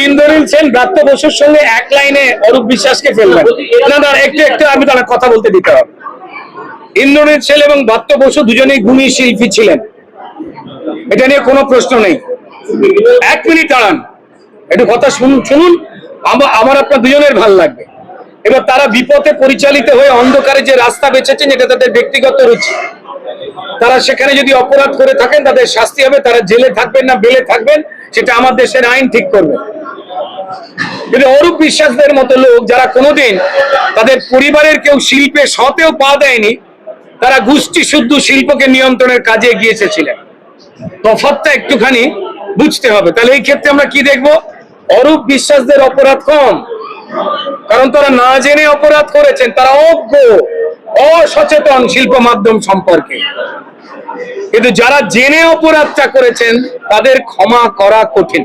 ইন্দ্রনীল সেন ব্রাত্য বসুর সঙ্গে এক লাইনে অরূপ বিশ্বাসকে ফেললেন। না একটু আমি তার কথা বলতে দিতে হবে। ইন্দ্রনীল সেন এবং ব্রাত্য বসু দুজনেই গুণী শিল্পী ছিলেন, এটা নিয়ে কোনো প্রশ্ন নেই। এক মিনিট দাঁড়ান, একটু কথা শুনুন, আমার আপনার দুজনের ভাল লাগবে। এবার তারা বিপথে পরিচালিত হয়ে অন্ধকারে যে রাস্তা বেছেছেন, এটা তাদের ব্যক্তিগত রুচি। তারা সেখানে যদি অপরাধ করে থাকেন তাদের শাস্তি হবে, তারা জেলে থাকবেন না বেলে থাকবেন সেটা আমার দেশের আইন ঠিক করবে। কিন্তু অরূপ বিশ্বাসদের মতো লোক যারা কোনোদিন তাদের পরিবারের কেউ শিল্পে সতেও পা দেয়নি, তারা গোষ্ঠী শুদ্ধ শিল্পকে নিয়ন্ত্রণের কাজে এগিয়ে এসেছিলেন। তফাৎটা একটুখানি বুঝতে হবে। তাহলে এই ক্ষেত্রে আমরা কি দেখবো? অরূপ বিশ্বাসদের অপরাধ কম, কারণ তারা না জেনে অপরাধ করেছেন, তারা অজ্ঞ অসচেতন শিল্প মাধ্যম সম্পর্কে। কিন্তু যারা জেনে অপরাধটা করেছেন তাদের ক্ষমা করা কঠিন।